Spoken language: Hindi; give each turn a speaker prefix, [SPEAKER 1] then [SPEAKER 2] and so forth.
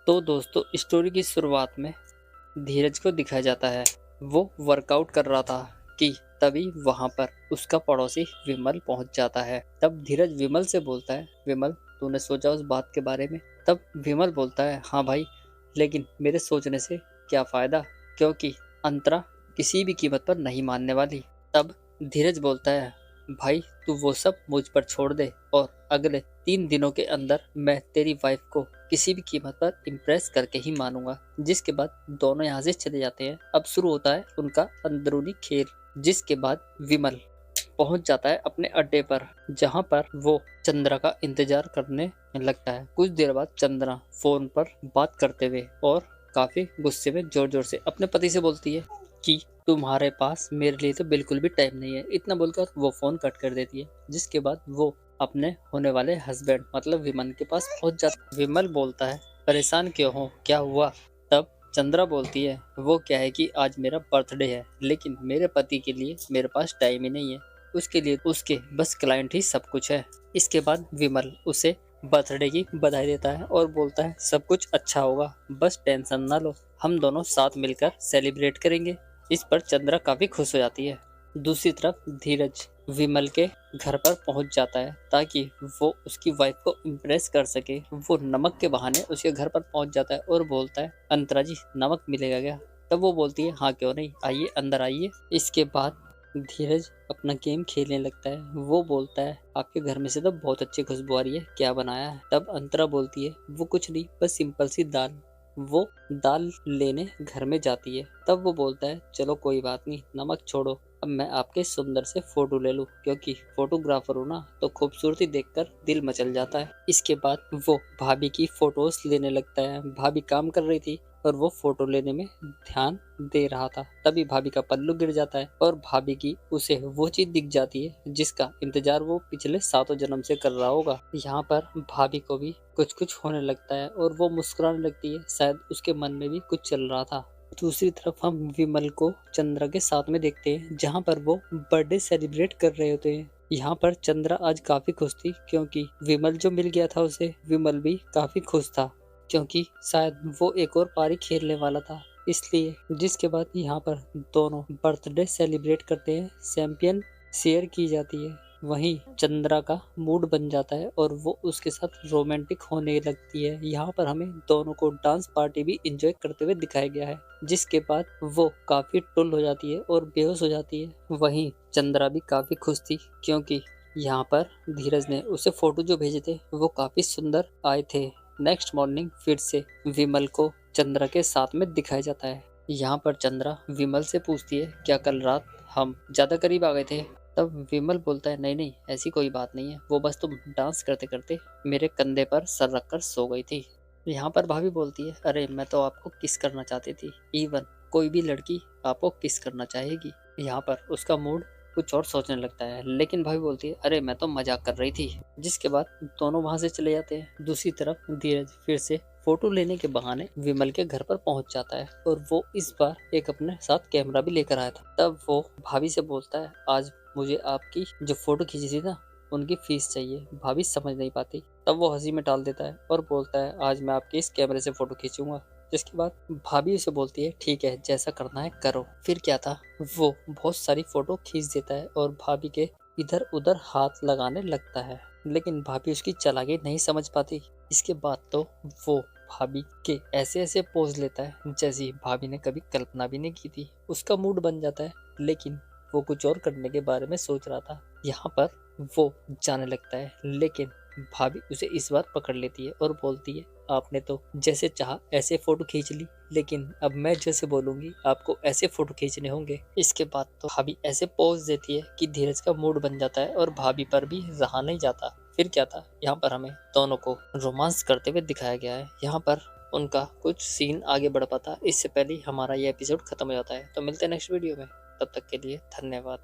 [SPEAKER 1] तो दोस्तों स्टोरी की शुरुआत में धीरज को दिखाया जाता है। वो वर्कआउट कर रहा था कि तभी वहां पर उसका पड़ोसी विमल पहुंच जाता है। तब धीरज विमल से बोलता है, विमल तूने सोचा उस बात के बारे में? तब विमल बोलता है, हाँ भाई, लेकिन मेरे सोचने से क्या फायदा, क्योंकि अंतरा किसी भी कीमत पर नहीं मानने वाली। तब धीरज बोलता है, भाई तू वो सब मुझ पर छोड़ दे और अगले 3 दिनों के अंदर मैं तेरी वाइफ को किसी भी कीमत पर इम्प्रेस करके ही मानूंगा। जिसके बाद दोनों यहाँ से चले जाते हैं। अब शुरू होता है उनका अंदरूनी खेल। जिसके बाद विमल पहुंच जाता है अपने अड्डे पर, जहां पर वो चंद्रा का इंतजार करने लगता है। कुछ देर बाद चंद्रा फोन पर बात करते हुए और काफी गुस्से में जोर जोर से अपने पति से बोलती है कि तुम्हारे पास मेरे लिए तो बिल्कुल भी टाइम नहीं है। इतना बोलकर वो फोन कट कर देती है। जिसके बाद वो अपने होने वाले हस्बैंड मतलब विमल के पास पहुंच जाता है। विमल बोलता है, परेशान क्यों हो, क्या हुआ? तब चंद्रा बोलती है, वो क्या है कि आज मेरा बर्थडे है, लेकिन मेरे पति के लिए मेरे पास टाइम ही नहीं है। उसके लिए उसके बस क्लाइंट ही सब कुछ है। इसके बाद विमल उसे बर्थडे की बधाई देता है और बोलता है, सब कुछ अच्छा होगा, बस टेंशन ना लो, हम दोनों साथ मिलकर सेलिब्रेट करेंगे। इस पर चंद्रा काफी खुश हो जाती है। दूसरी तरफ धीरज विमल के घर पर पहुंच जाता है ताकि वो उसकी वाइफ को इम्प्रेस कर सके। वो नमक के बहाने उसके घर पर पहुंच जाता है और बोलता है, अंतरा जी नमक मिलेगा क्या? तब वो बोलती है, हाँ क्यों नहीं, आइए अंदर आइए। इसके बाद धीरज अपना गेम खेलने लगता है। वो बोलता है, आपके घर में से तो बहुत अच्छी खुशबू आ रही है, क्या बनाया है? तब अंतरा बोलती है, वो कुछ नहीं, बस सिंपल सी दाल। वो दाल लेने घर में जाती है। तब वो बोलता है, चलो कोई बात नहीं, नमक छोड़ो, अब मैं आपके सुंदर से फोटो ले लूं, क्योंकि फोटोग्राफर हूं ना, तो खूबसूरती देखकर दिल मचल जाता है। इसके बाद वो भाभी की फोटोज लेने लगता है। भाभी काम कर रही थी और वो फोटो लेने में ध्यान दे रहा था। तभी भाभी का पल्लू गिर जाता है और भाभी की उसे वो चीज दिख जाती है जिसका इंतजार वो पिछले 7 जन्म से कर रहा होगा। यहाँ पर भाभी को भी कुछ कुछ होने लगता है और वो मुस्कुराने लगती है, शायद उसके मन में भी कुछ चल रहा था। दूसरी तरफ हम विमल को चंद्रा के साथ में देखते हैं, जहाँ पर वो बर्थडे सेलिब्रेट कर रहे होते हैं। यहाँ पर चंद्रा आज काफी खुश थी क्योंकि विमल जो मिल गया था उसे, विमल भी काफी खुश था क्योंकि शायद वो एक और पारी खेलने वाला था, इसलिए। जिसके बाद यहाँ पर दोनों बर्थडे सेलिब्रेट करते हैं, चैंपियन शेयर की जाती है। वहीं चंद्रा का मूड बन जाता है और वो उसके साथ रोमांटिक होने लगती है। यहाँ पर हमें दोनों को डांस पार्टी भी एंजॉय करते हुए दिखाया गया है। जिसके बाद वो काफी टुल हो जाती है और बेहोश हो जाती है। वहीं चंद्रा भी काफी खुश थी क्योंकि यहाँ पर धीरज ने उसे फोटो जो भेजे थे वो काफी सुंदर आए थे। नेक्स्ट मॉर्निंग फिर से विमल को चंद्रा के साथ में दिखाया जाता है। यहाँ पर चंद्रा विमल से पूछती है, क्या कल रात हम ज्यादा करीब आ गए थे? तब विमल बोलता है, नहीं नहीं, ऐसी कोई बात नहीं है, वो बस तुम डांस करते करते मेरे कंधे पर सर रखकर सो गई थी। यहाँ पर भाभी बोलती है, अरे मैं तो आपको किस करना चाहती थी, इवन कोई भी लड़की आपको किस करना चाहेगी। यहाँ पर उसका मूड कुछ और सोचने लगता है, लेकिन भाभी बोलती है, अरे मैं तो मजाक कर रही थी। जिसके बाद दोनों वहां से चले जाते हैं। दूसरी तरफ धीरज फिर से फोटो लेने के बहाने विमल के घर पर पहुंच जाता है और वो इस बार एक अपने साथ कैमरा भी लेकर आया था। तब वो भाभी से बोलता है, आज मुझे आपकी जो फोटो खींची थी ना, उनकी फीस चाहिए। भाभी समझ नहीं पाती। तब वो हंसी में टाल देता है और बोलता है, आज मैं आपके इस कैमरे से फोटो खींचूंगा। जिसके बाद भाभी उसे बोलती है, ठीक है, जैसा करना है करो। फिर क्या था, वो बहुत सारी फोटो खींच देता है और भाभी के इधर उधर हाथ लगाने लगता है, लेकिन भाभी उसकी चालाकी नहीं समझ पाती। इसके बाद तो वो भाभी के ऐसे ऐसे पोज लेता है जैसी भाभी ने कभी कल्पना भी नहीं की थी। उसका मूड बन जाता है, लेकिन वो कुछ और करने के बारे में सोच रहा था। यहाँ पर वो जाने लगता है, लेकिन भाभी उसे इस बार पकड़ लेती है और बोलती है, आपने तो जैसे चाहा ऐसे फोटो खींच ली, लेकिन अब मैं जैसे बोलूंगी आपको ऐसे फोटो खींचने होंगे। इसके बाद तो भाभी ऐसे पोज देती है कि धीरज का मूड बन जाता है और भाभी पर भी रहा नहीं जाता। फिर क्या था, यहाँ पर हमें दोनों को रोमांस करते हुए दिखाया गया है। यहाँ पर उनका कुछ सीन आगे बढ़ पाता, इससे पहले हमारा ये एपिसोड खत्म हो जाता है। तो मिलते हैं नेक्स्ट वीडियो में, तब तक के लिए धन्यवाद।